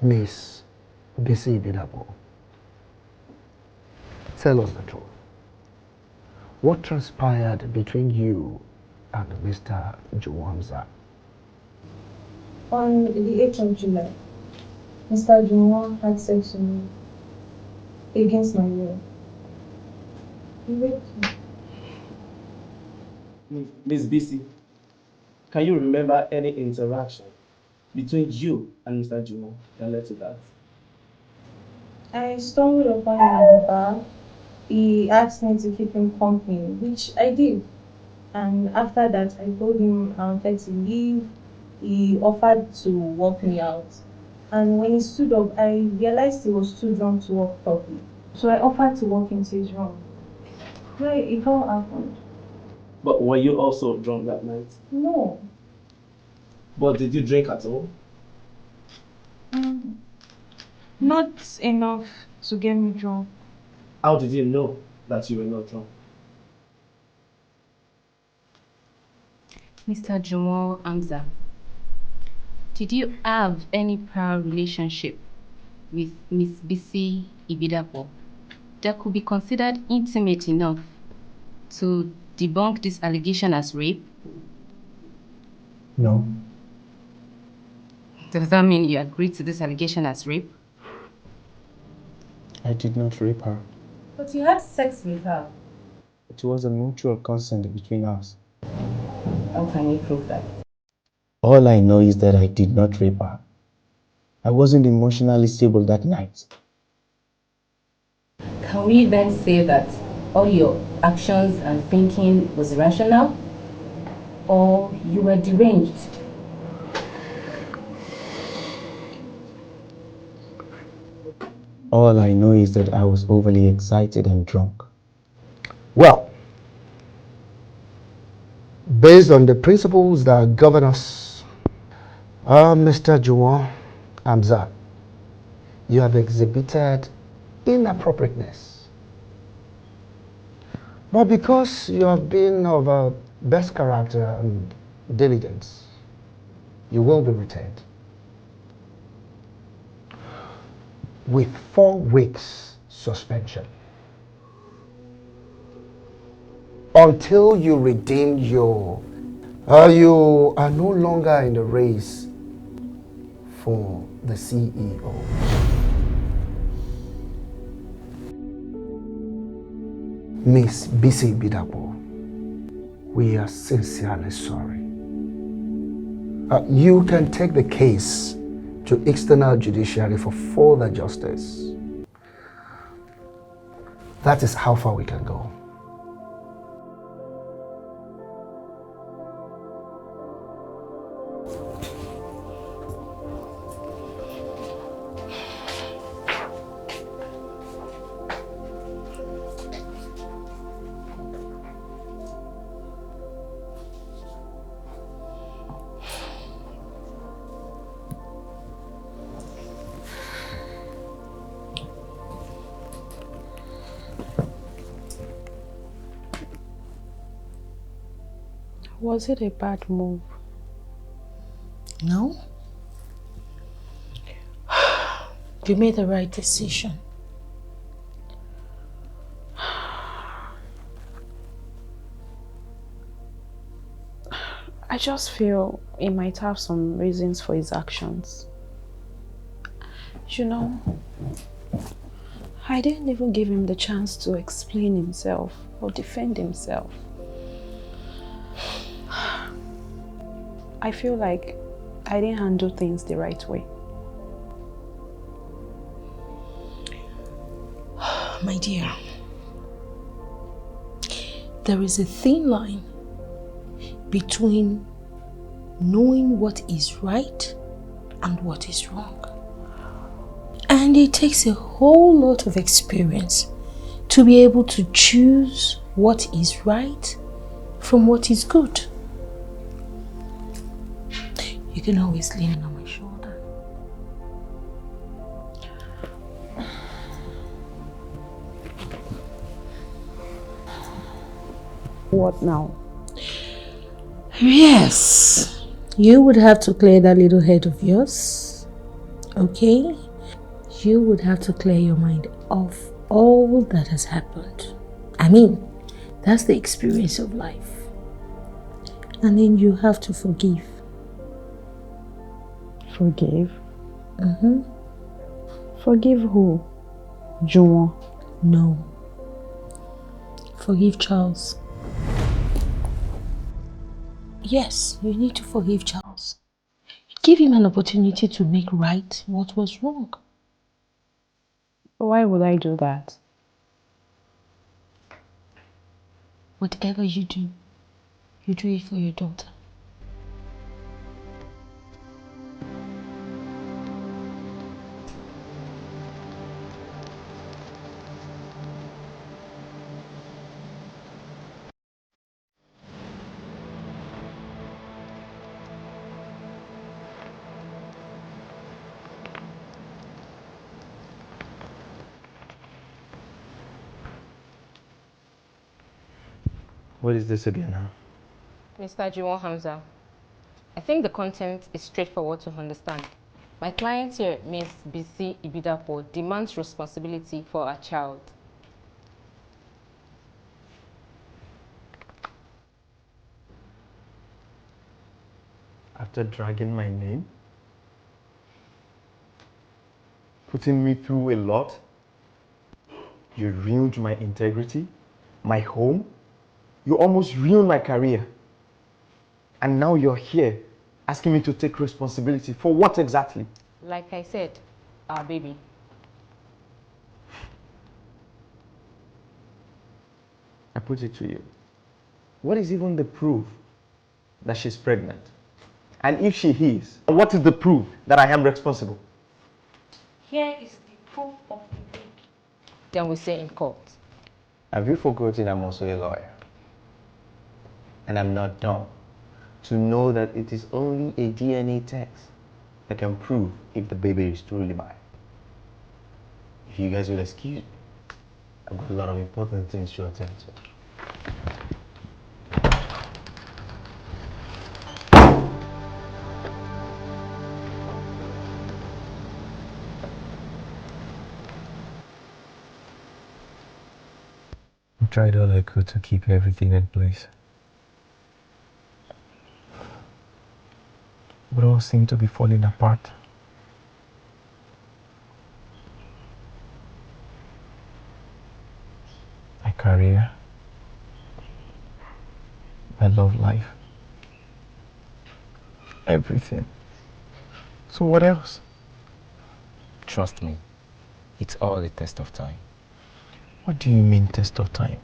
Miss Bisi Ibidapo, tell us the truth. What transpired between you and Mr. Juwamza? On the 8th of July, Mr. Juwam had sex with me against my will. He raped me. Miss Bisi, can you remember any interaction between you and Mr. Juwam that led to that? I stumbled upon him at the bar. He asked me to keep him company, which I did. And after that, I told him I wanted to leave. He offered to walk me out. And when he stood up, I realized he was too drunk to walk properly. So I offered to walk into his room. Well, it all happened. But were you also drunk that night? No. But did you drink at all? Not enough to get me drunk. How did you know that you were not drunk? Mr. Juwam Amza, did you have any prior relationship with Miss Bisi Ibidapo that could be considered intimate enough to debunk this allegation as rape? No. Does that mean you agreed to this allegation as rape? I did not rape her. But you had sex with her. It was a mutual consent between us. How can you prove that? All I know is that I did not rape her. I wasn't emotionally stable that night. Can we then say that all your actions and thinking was irrational? Or you were deranged? All I know is that I was overly excited and drunk. Well, based on the principles that govern us, Mr. Juwam Amza, you have exhibited inappropriateness. But because you have been of a best character and diligence, you will be retained with 4 weeks suspension until you redeem your you are no longer in the race for the CEO. Miss Bisi Ibidapo, we are sincerely sorry. You can take the case to external judiciary for further justice. That is how far we can go. Was it a bad move? No. You made the right decision. I just feel he might have some reasons for his actions. You know, I didn't even give him the chance to explain himself or defend himself. I feel like I didn't handle things the right way. My dear, there is a thin line between knowing what is right and what is wrong. And it takes a whole lot of experience to be able to choose what is right from what is good. You can always lean on my shoulder. What now? Yes, you would have to clear that little head of yours Okay? You would have to clear your mind of all that has happened. I mean, that's the experience of life. And then you have to forgive. Forgive? Forgive who? Juwon? No. Forgive Charles. Yes, you need to forgive Charles. Give him an opportunity to make right what was wrong. Why would I do that? Whatever you do it for your daughter. What is this again, huh? Mr. Juwon Hamza, I think the content is straightforward to understand. My client here, Miss Bisi Ibidapo, demands responsibility for her child. After dragging my name, putting me through a lot, you ruined my integrity, my home, you almost ruined my career. And now you're here asking me to take responsibility for what exactly? Like I said, our baby. I put it to you. What is even the proof that she's pregnant? And if she is, what is the proof that I am responsible? Here is the proof of the baby. Then we say in court. Have you forgotten I'm also a lawyer? And I'm not dumb to know that it is only a DNA test that can prove if the baby is truly mine. If you guys will excuse me, I've got a lot of important things to attend to. I tried all I could to keep everything in place. But all seemed to be falling apart. My career, my love life, everything. So what else? Trust me, it's all a test of time. What do you mean test of time?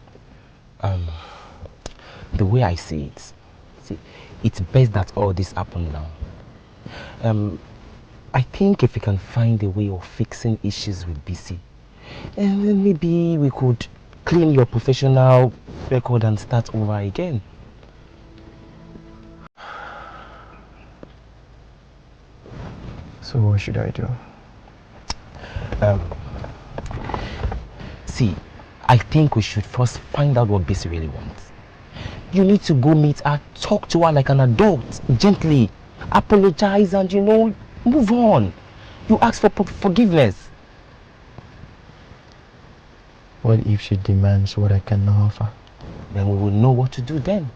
The way I see it, it's best that all this happened now. I think if we can find a way of fixing issues with BC, then maybe we could clean your professional record and start over again. So what should I do? See, I think we should first find out what BC really wants. You need to go meet her, talk to her like an adult, gently, apologize and, move on. You ask for forgiveness. What if she demands what I cannot offer? Then we will know what to do then.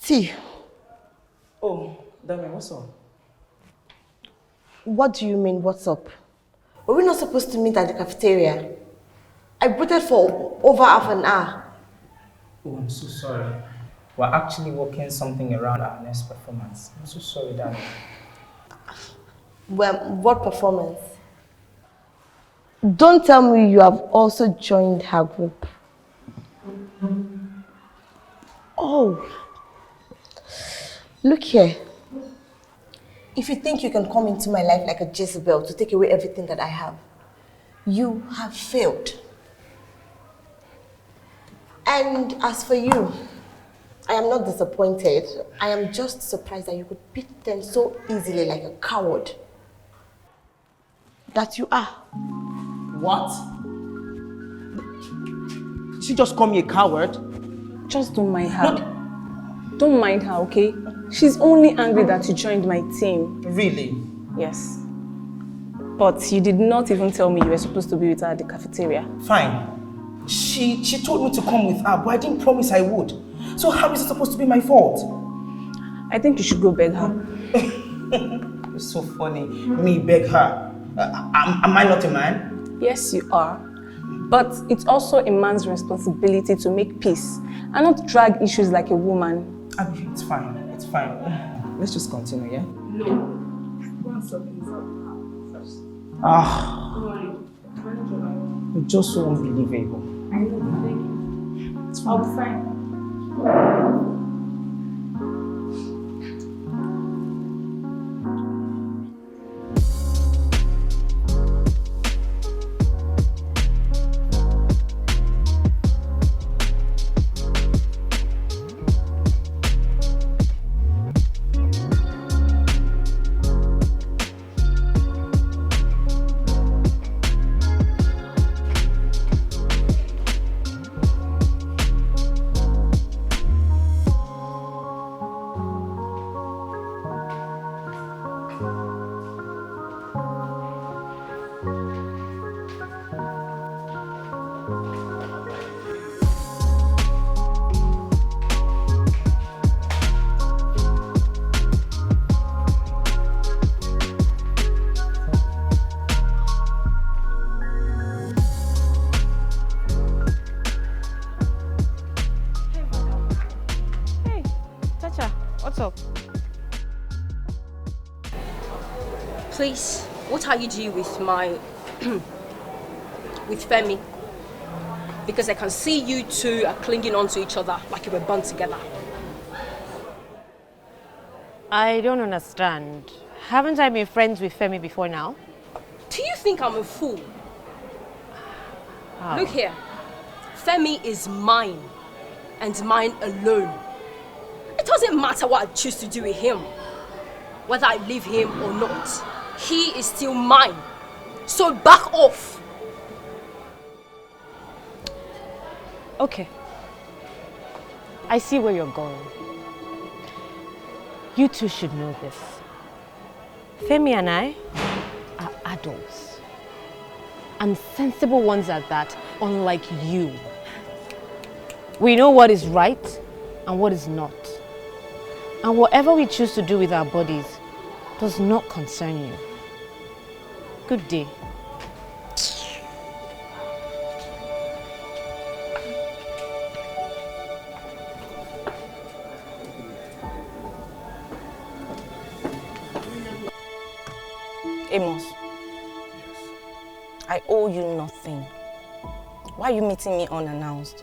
Tea. Oh, Dami, what's up? What do you mean, what's up? Were we not supposed to meet at the cafeteria? I waited for over half an hour. Oh, I'm so sorry. We're actually working something around our next performance. I'm so sorry, Dami. Well, what performance? Don't tell me you have also joined her group. Oh. Look here. If you think you can come into my life like a Jezebel to take away everything that I have, you have failed. And as for you, I am not disappointed. I am just surprised that you could beat them so easily like a coward. That you are. What? She just called me a coward? Just don't mind her. Don't mind her, okay? She's only angry that you joined my team. Really? Yes. But you did not even tell me you were supposed to be with her at the cafeteria. Fine. She told me to come with her, but I didn't promise I would. So how is it supposed to be my fault? I think you should go beg her. You're so funny. Me beg her. Am I not a man? Yes, you are. But it's also a man's responsibility to make peace and not drag issues like a woman. Abby, it's fine. It's fine. Let's just continue, yeah? No. Go and stop it first. You're just so unbelievable. I know, thank you. I'll be fine. Please, what are you doing with my with Femi? Because I can see you two are clinging on to each other like you were born together. I don't understand. Haven't I been friends with Femi before now? Do you think I'm a fool? How? Look here. Femi is mine and mine alone. It doesn't matter what I choose to do with him, whether I leave him or not. He is still mine. So back off. Okay. I see where you're going. You two should know this. Femi and I are adults. And sensible ones at that, unlike you. We know what is right and what is not. And whatever we choose to do with our bodies does not concern you. Good day. Amos, I owe you nothing. Why are you meeting me unannounced?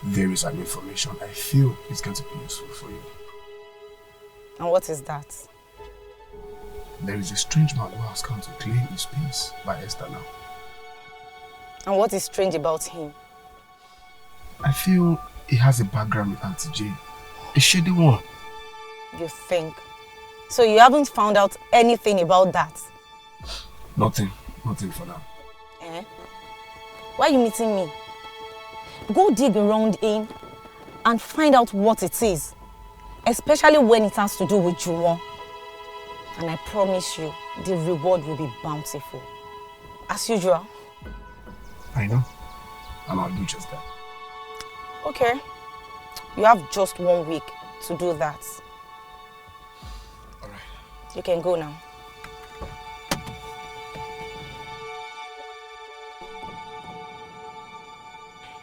There is an information I feel is going to be useful for you. And what is that? There is a strange man who has come to claim his peace by Esther now. And what is strange about him? I feel he has a background with Auntie Jane. A shady one. You think? So you haven't found out anything about that? Nothing for now. Eh? Why are you meeting me? Go dig around him and find out what it is. Especially when it has to do with Juwon. And I promise you, the reward will be bountiful. As usual. I know. And I'll do just that. Okay. You have just 1 week to do that. Alright. You can go now.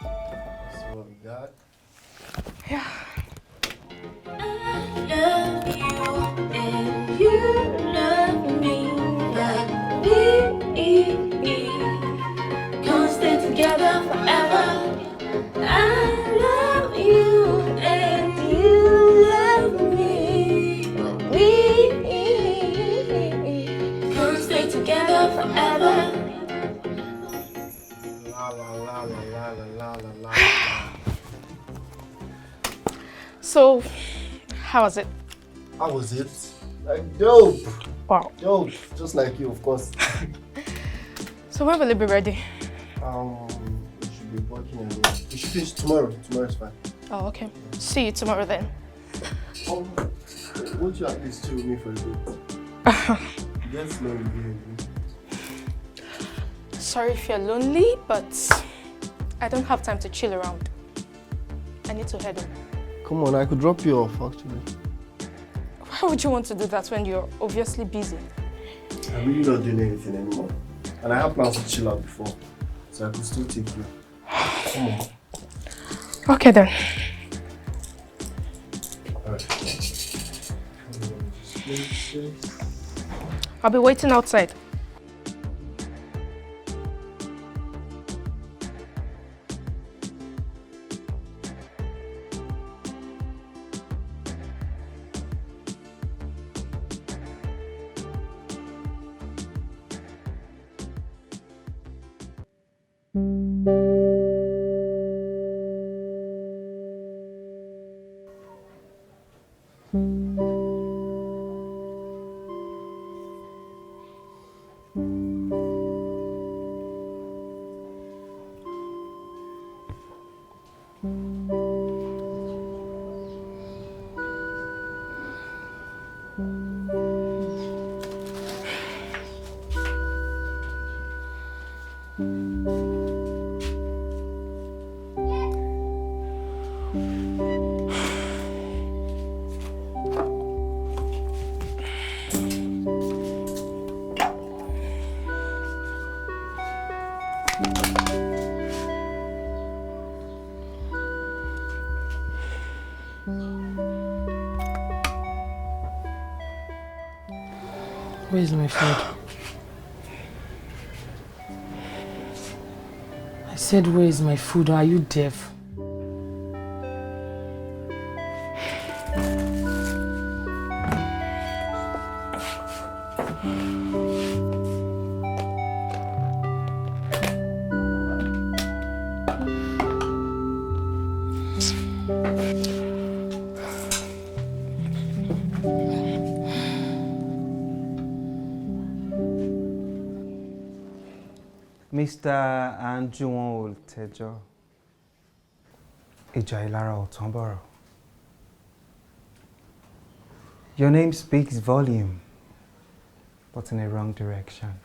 That's what we got. Yeah. You love me, but we can't stay together forever. I love you and you love me, but we can't stay together forever. La la la la la la la la la. So, how was it? How was it? Like, dope. Wow. Dope. Just like you, of course. So when will it be ready? We should be working on it. We should finish tomorrow. Tomorrow's fine. Oh, okay. See you tomorrow then. Won't you at least chill with me for a bit? Just know you. Sorry if you're lonely, but I don't have time to chill around. I need to head home. Come on, I could drop you off actually. Why would you want to do that when you're obviously busy? I'm really not doing anything anymore. And I have plans to chill out before, so I could still take you. Come on. Okay then. Alright. I'll be waiting outside. Where's my food? I said, where is my food? Are you deaf? Mr. Anjuwon Oltejo, Ijailara Otomboro. Your name speaks volume, but in a wrong direction.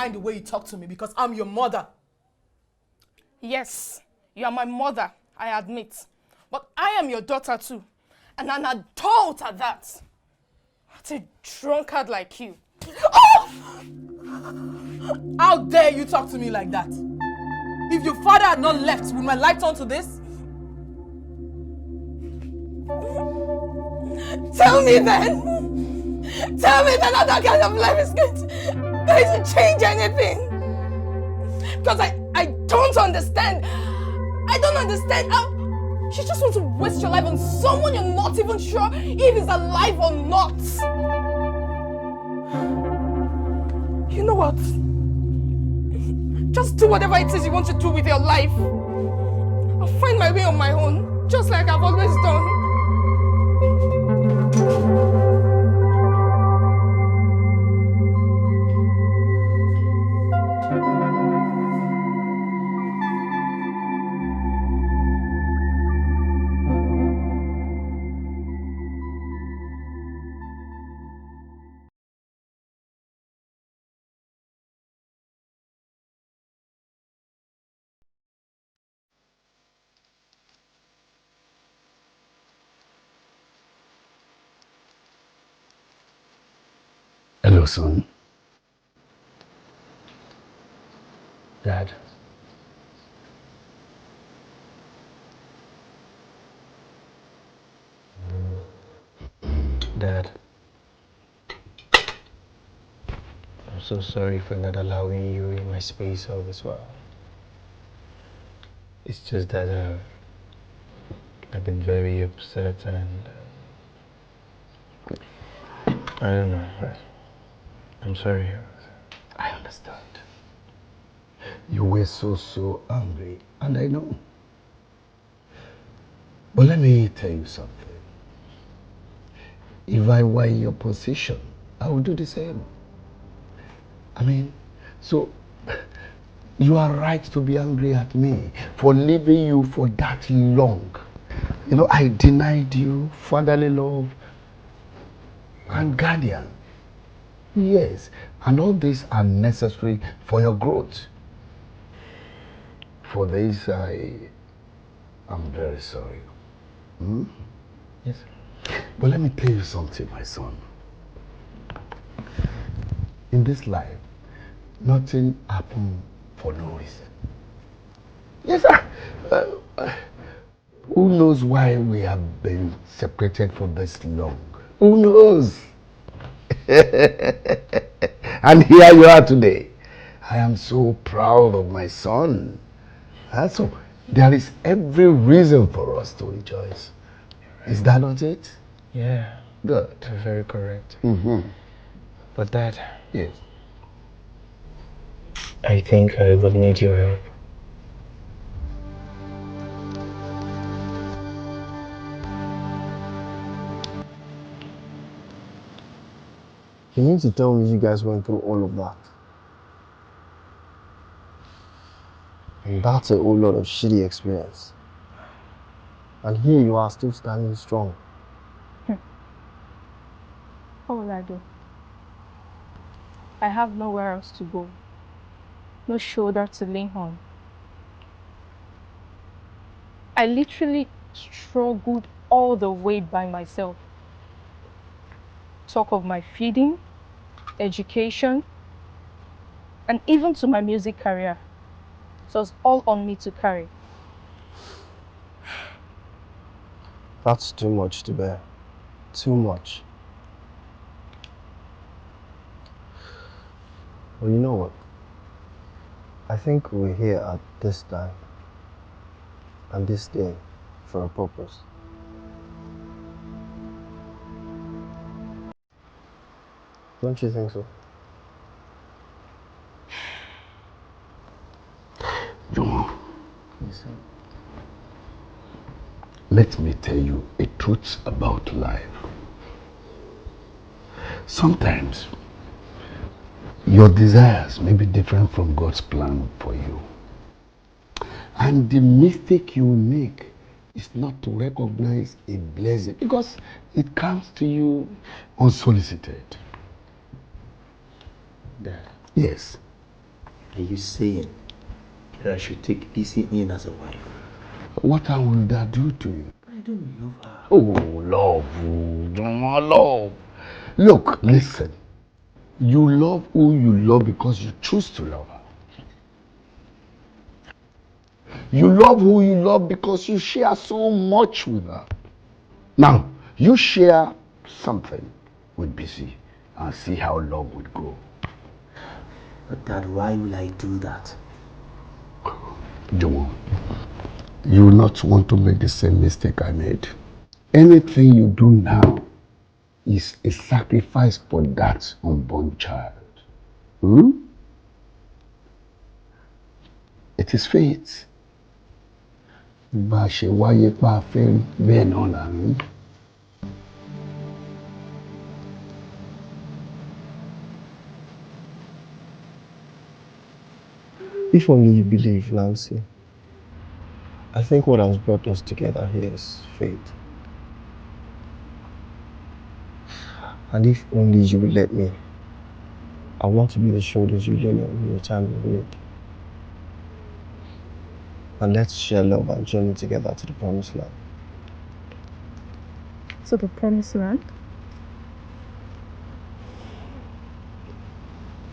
The way you talk to me because I'm your mother. Yes, you are my mother, I admit. But I am your daughter too. And an adult at that. What a drunkard like you. Oh! How dare you talk to me like that? If your father had not left, would my life turn to this? Tell me then. Tell me that that kind of life is going to change anything. Because I don't understand. I I don't understand how you just want to waste your life on someone you're not even sure if he's alive or not. You know what? Just do whatever it is you want to do with your life. I'll find my way on my own, just like I've always done. Hello, son. Dad. Dad, I'm so sorry for not allowing you in my space all this while. It's just that I've been very upset and I don't know. I'm sorry. I understand. You were so angry, and I know. But let me tell you something. If I were in your position, I would do the same. I mean, so you are right to be angry at me for leaving you for that long. You know, I denied you fatherly love and guardian. Yes, and all these are necessary for your growth. For this, I am very sorry. Hmm? Yes. But let me tell you something, my son. In this life, nothing happens for no reason. Yes, sir. Who knows why we have been separated for this long? Who knows? And here you are today. I am so proud of my son. So there is every reason for us to rejoice. Is that not it? Yeah. Good. You're very correct. Mm-hmm. But Dad. Yes. I think I will need your help. You mean to tell me you guys went through all of that? And that's a whole lot of shitty experience. And here you are still standing strong. What will I do? I have nowhere else to go. No shoulder to lean on. I literally struggled all the way by myself. Talk of my feeding, education, and even to my music career. It was all on me to carry. That's too much to bear. Too much. Well, you know what? I think we're here at this time and this day for a purpose. Don't you think so? Jomo. Yes, sir. Let me tell you a truth about life. Sometimes your desires may be different from God's plan for you. And the mistake you make is not to recognize a blessing because it comes to you unsolicited. Dad. Yes. Are you saying that I should take Bisi in as a wife? What will that do to you? I don't love her. Oh, love. Love. Look, listen. You love who you love because you choose to love her. You love who you love because you share so much with her. Now, you share something with Bisi and see how love would go. But Dad, why will I do that? Jomo, you will not want to make the same mistake I made. Anything you do now is a sacrifice for that unborn child. It is fate. Bá ṣe wáyé pa fẹ́ bẹ́ẹ̀ náà là ń. If only you believe, Nancy. I think what has brought us together here is fate. And if only you will let me, I want to be the shoulders you lean on in your time of need. And let's share love and journey together to the promised land. To the promised land?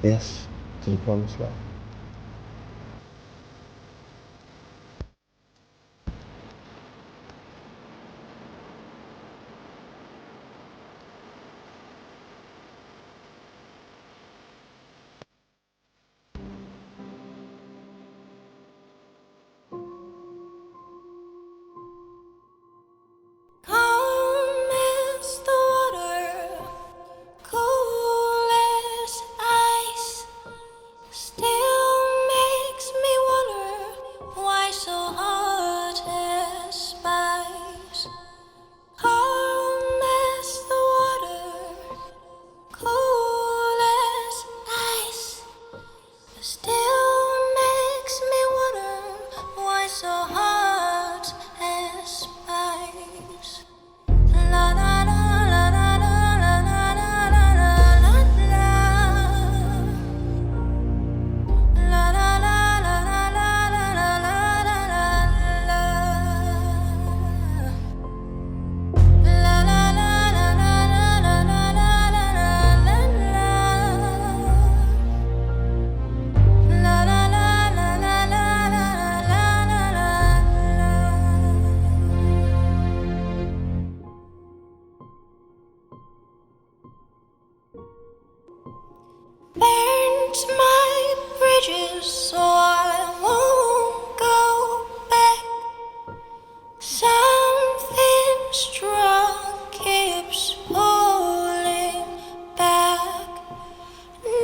Yes, to the promised land.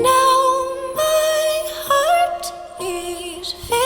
Now my heart is filled